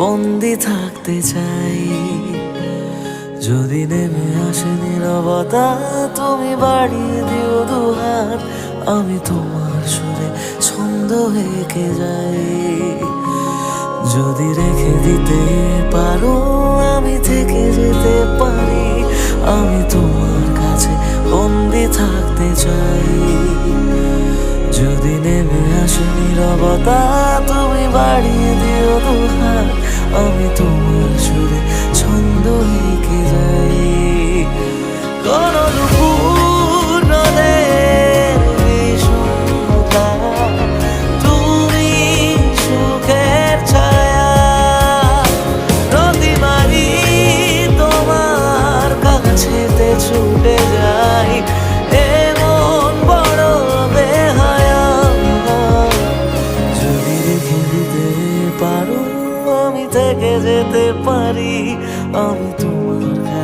বন্দি থাকতে চাই। যদি নেমে আসে নীরবতা, তুমি বাড়িয়ে দিও দুহাত, আমি তোমার সুরে ছন্দ হেঁকে যাই। যদি রেখে দিতে পারো, আমি থেকে যেতে পারি, আমি তোমার কাছে বন্দি থাকতে চাই। যদি নেমে আসে নীরবতা, তুমি বাড়িয়ে দিও দুহাত, আমি তোমার সুরে ছন্দ হেঁকে যাই। কোন দুপুর নদের বিষণ্ণতা, তুমি সুখের ছায়া, প্রতিবারই তোমার কাছেতে ছুটে যাই, এমন বড় বেহায়া। যদি রেখে দিতে পারো, আমি থেকে যেতে পারি, আমি তোমার